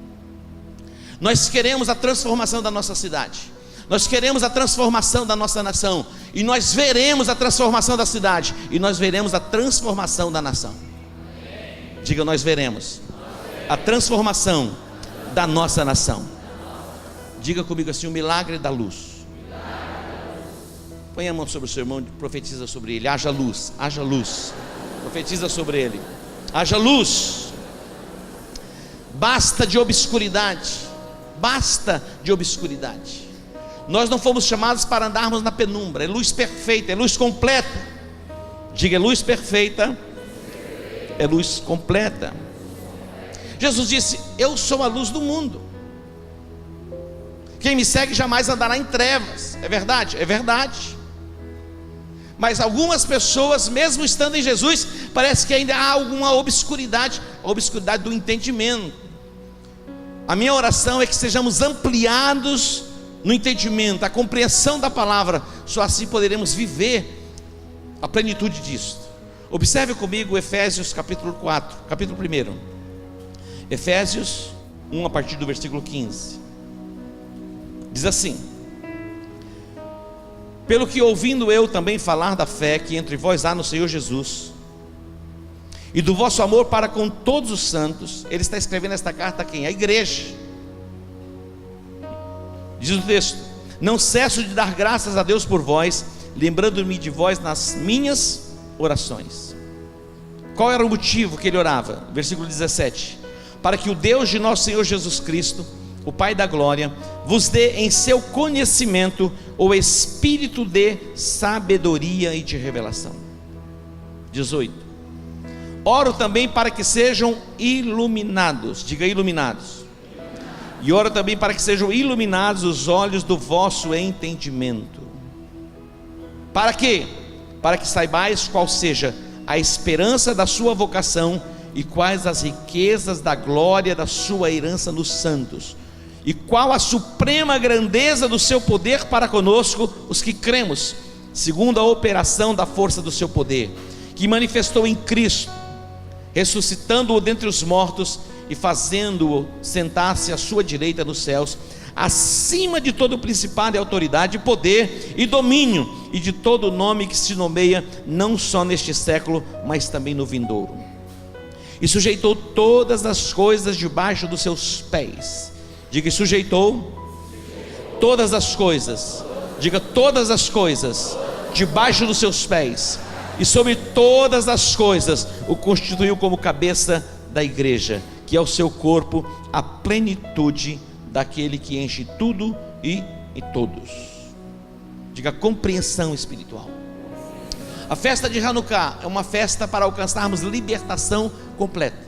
Nós queremos a transformação da nossa cidade, nós queremos a transformação da nossa nação, e nós veremos a transformação da cidade, e nós veremos a transformação da nação. Diga: nós veremos a transformação da nossa nação. Diga comigo assim: o milagre da luz. Põe a mão sobre o seu irmão e profetiza sobre ele: haja luz, haja luz. Profetiza sobre ele: haja luz. Basta de obscuridade, basta de obscuridade. Nós não fomos chamados para andarmos na penumbra. É luz perfeita, é luz completa. Diga: é luz perfeita, é luz completa. Jesus disse: eu sou a luz do mundo. Quem me segue jamais andará em trevas. É verdade? É verdade. Mas algumas pessoas, mesmo estando em Jesus, parece que ainda há alguma obscuridade, a obscuridade do entendimento. A minha oração é que sejamos ampliados no entendimento, a compreensão da palavra. Só assim poderemos viver a plenitude disso. Observe comigo Efésios capítulo 4, capítulo 1. Efésios 1, a partir do versículo 15. Diz assim: pelo que ouvindo eu também falar da fé que entre vós há no Senhor Jesus, e do vosso amor para com todos os santos. Ele está escrevendo esta carta a quem? A igreja. Diz o texto: não cesso de dar graças a Deus por vós, lembrando-me de vós nas minhas orações. Qual era o motivo que ele orava? Versículo 17: para que o Deus de nosso Senhor Jesus Cristo, o Pai da glória, vos dê em seu conhecimento o espírito de sabedoria e de revelação. 18. Oro também para que sejam iluminados, diga iluminados. E oro também para que sejam iluminados os olhos do vosso entendimento. Para quê? Para que saibais qual seja a esperança da sua vocação e quais as riquezas da glória da sua herança nos santos, e qual a suprema grandeza do seu poder para conosco, os que cremos, segundo a operação da força do seu poder, que manifestou em Cristo, ressuscitando-o dentre os mortos e fazendo-o sentar-se à sua direita nos céus, acima de todo principado e autoridade, poder e domínio, e de todo nome que se nomeia, não só neste século, mas também no vindouro. E sujeitou todas as coisas debaixo dos seus pés. Diga, sujeitou todas as coisas. Diga, todas as coisas debaixo dos seus pés. E sobre todas as coisas o constituiu como cabeça da igreja, que é o seu corpo, a plenitude daquele que enche tudo e todos. Diga, compreensão espiritual. A festa de Hanukkah é uma festa para alcançarmos libertação completa.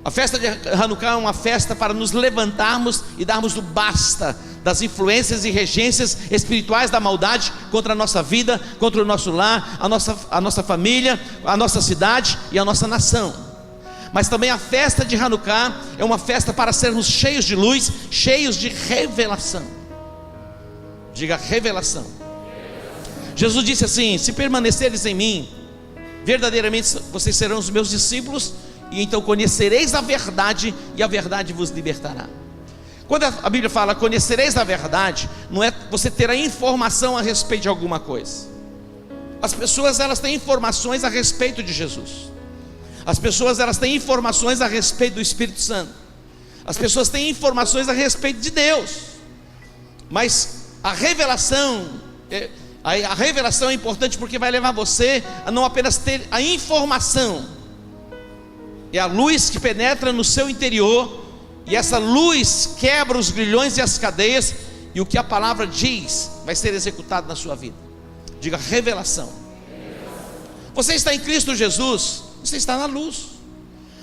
A festa de Hanukkah é uma festa para nos levantarmos e darmos o basta das influências e regências espirituais da maldade contra a nossa vida, contra o nosso lar, a nossa família, a nossa cidade e a nossa nação. Mas também a festa de Hanukkah é uma festa para sermos cheios de luz, cheios de revelação. Diga, revelação. Jesus disse assim: se permaneceres em mim, verdadeiramente vocês serão os meus discípulos, e então conhecereis a verdade, e a verdade vos libertará. Quando a Bíblia fala conhecereis a verdade, não é você ter a informação a respeito de alguma coisa. As pessoas, elas têm informações a respeito de Jesus. As pessoas, elas têm informações a respeito do Espírito Santo. As pessoas têm informações a respeito de Deus. Mas a revelação é importante, porque vai levar você a não apenas ter a informação. É a luz que penetra no seu interior, e essa luz quebra os grilhões e as cadeias, e o que a palavra diz vai ser executado na sua vida. Diga, revelação. Você está em Cristo Jesus, você está na luz.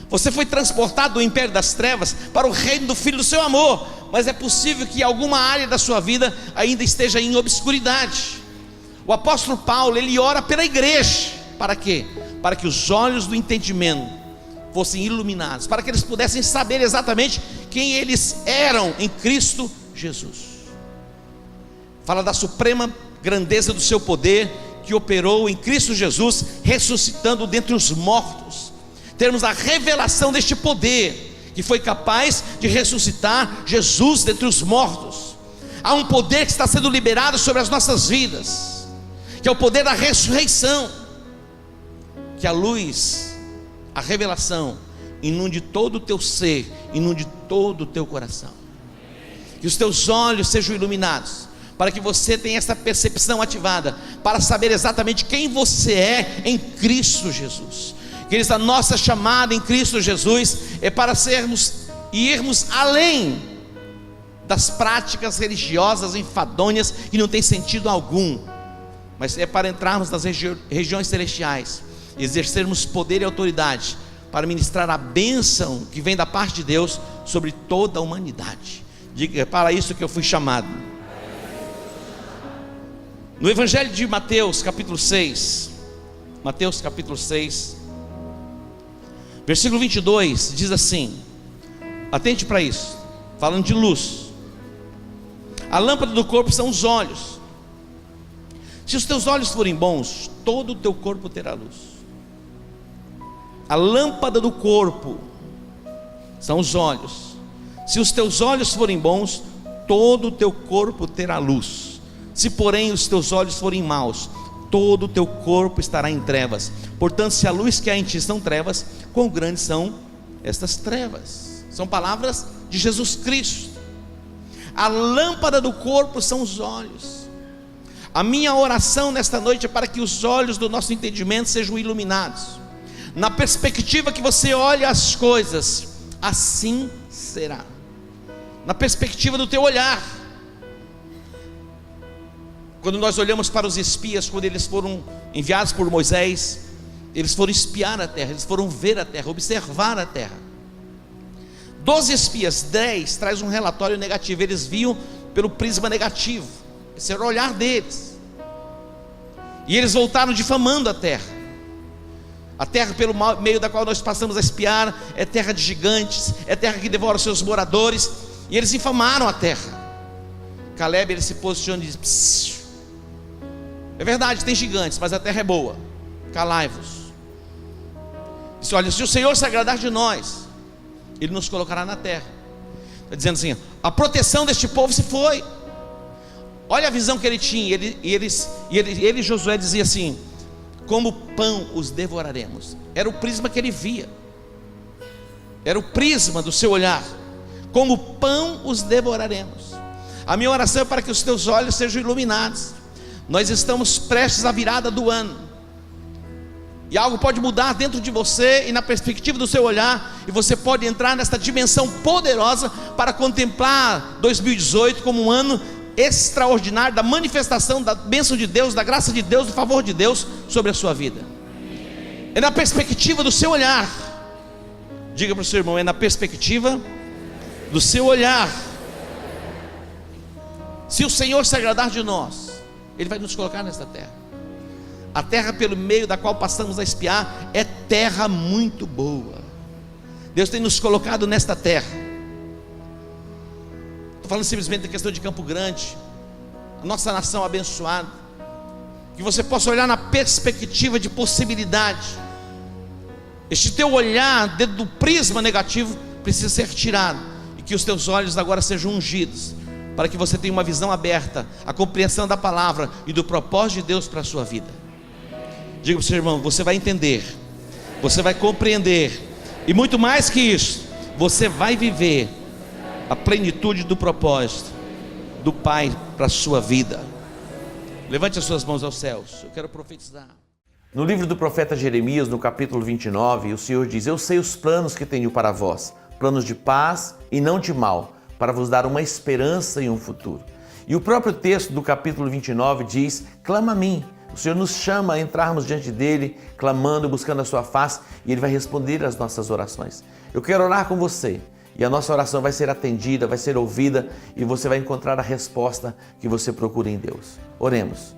Você foi transportado do império das trevas para o reino do Filho do seu amor. Mas é possível que alguma área da sua vida ainda esteja em obscuridade. O apóstolo Paulo, ele ora pela igreja. Para quê? Para que os olhos do entendimento fossem iluminados, para que eles pudessem saber exatamente quem eles eram em Cristo Jesus. Fala da suprema grandeza do seu poder, que operou em Cristo Jesus, ressuscitando dentre os mortos. Termos a revelação deste poder, que foi capaz de ressuscitar Jesus dentre os mortos. Há um poder que está sendo liberado sobre as nossas vidas, que é o poder da ressurreição. Que a luz, a revelação, inunde todo o teu ser, inunde todo o teu coração. Que os teus olhos sejam iluminados, para que você tenha essa percepção ativada, para saber exatamente quem você é em Cristo Jesus. Queridos, a nossa chamada em Cristo Jesus é para sermos e irmos além das práticas religiosas enfadonhas que não tem sentido algum, mas é para entrarmos nas regiões celestiais, exercermos poder e autoridade para ministrar a bênção que vem da parte de Deus sobre toda a humanidade. Diga, para isso que eu fui chamado. No Evangelho de Mateus, capítulo 6, Mateus capítulo 6, versículo 22, diz assim, atente para isso, falando de luz. A lâmpada do corpo são os olhos. Se os teus olhos forem bons, todo o teu corpo terá luz. A lâmpada do corpo são os olhos. Se os teus olhos forem bons, todo o teu corpo terá luz. Se porém os teus olhos forem maus, todo o teu corpo estará em trevas. Portanto, se a luz que há em ti são trevas, quão grandes são estas trevas? São palavras de Jesus Cristo. A lâmpada do corpo são os olhos. A minha oração nesta noite é para que os olhos do nosso entendimento sejam iluminados. Na perspectiva que você olha as coisas, assim será. na perspectiva do teu olhar. Quando nós olhamos para os espias, quando eles foram enviados por Moisés, eles foram espiar a terra, eles foram ver a terra, observar a terra. 12 espias, 10 traz um relatório negativo. Eles viam pelo prisma negativo, esse era o olhar deles. E eles voltaram difamando a terra. A terra pelo meio da qual nós passamos a espiar é terra de gigantes, é terra que devora os seus moradores. E eles infamaram a terra. Caleb, ele se posiciona e diz: Psiu. É verdade, tem gigantes, mas a terra é boa, calai-vos. Disse: olha, se o Senhor se agradar de nós, Ele nos colocará na terra. Está dizendo assim: a proteção deste povo se foi. Olha a visão que ele tinha. Ele Josué dizia assim: como pão os devoraremos. Era o prisma que ele via, era o prisma do seu olhar. Como pão os devoraremos. A minha oração é para que os teus olhos sejam iluminados. Nós estamos prestes à virada do ano, e algo pode mudar dentro de você e na perspectiva do seu olhar, e você pode entrar nesta dimensão poderosa para contemplar 2018 como um ano extraordinário da manifestação da bênção de Deus, da graça de Deus, do favor de Deus sobre a sua vida. É na perspectiva do seu olhar. Diga para o seu irmão: é na perspectiva do seu olhar. Se o Senhor se agradar de nós, Ele vai nos colocar nesta terra. A terra pelo meio da qual passamos a espiar é terra muito boa. Deus tem nos colocado nesta terra. Estou falando simplesmente da questão de Campo Grande, a nossa nação abençoada. Que você possa olhar na perspectiva de possibilidade. Este teu olhar dentro do prisma negativo precisa ser tirado, e que os teus olhos agora sejam ungidos, para que você tenha uma visão aberta, a compreensão da palavra e do propósito de Deus para a sua vida. Diga para o seu irmão: você vai entender, você vai compreender, e muito mais que isso, você vai viver a plenitude do propósito do Pai para a sua vida. Levante as suas mãos aos céus. Eu quero profetizar. No livro do profeta Jeremias, no capítulo 29, o Senhor diz: eu sei os planos que tenho para vós, planos de paz e não de mal, para vos dar uma esperança e um futuro. E o próprio texto do capítulo 29 diz: clama a mim. O Senhor nos chama a entrarmos diante dEle, clamando, buscando a sua face, e Ele vai responder às nossas orações. Eu quero orar com você, e a nossa oração vai ser atendida, vai ser ouvida, e você vai encontrar a resposta que você procura em Deus. Oremos.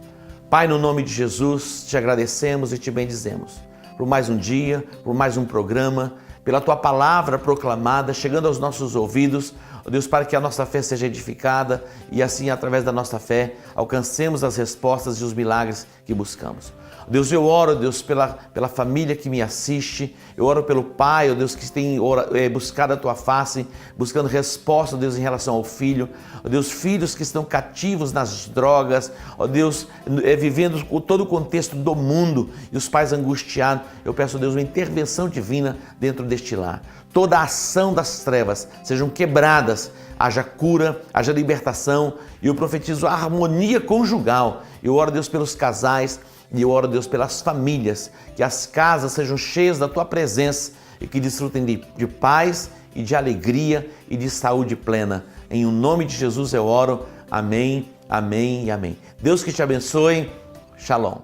Pai, no nome de Jesus, te agradecemos e te bendizemos por mais um dia, por mais um programa, pela tua palavra proclamada, chegando aos nossos ouvidos, ó Deus, para que a nossa fé seja edificada e assim, através da nossa fé, alcancemos as respostas e os milagres que buscamos. Deus, eu oro, Deus, pela família que me assiste, eu oro pelo pai, ó Deus, que tem buscado a tua face, buscando resposta, ó Deus, em relação ao filho, ó Deus, filhos que estão cativos nas drogas, ó Deus, vivendo todo o contexto do mundo, e os pais angustiados. Eu peço, ó Deus, uma intervenção divina dentro deste lar. Toda a ação das trevas sejam quebradas, haja cura, haja libertação, e eu profetizo a harmonia conjugal. Eu oro, Deus, pelos casais, e eu oro, Deus, pelas famílias, que as casas sejam cheias da tua presença e que desfrutem de paz e de alegria e de saúde plena. Em nome de Jesus eu oro. Amém, amém e amém. Deus que te abençoe. Shalom.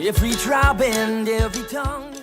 Every tribe and every tongue.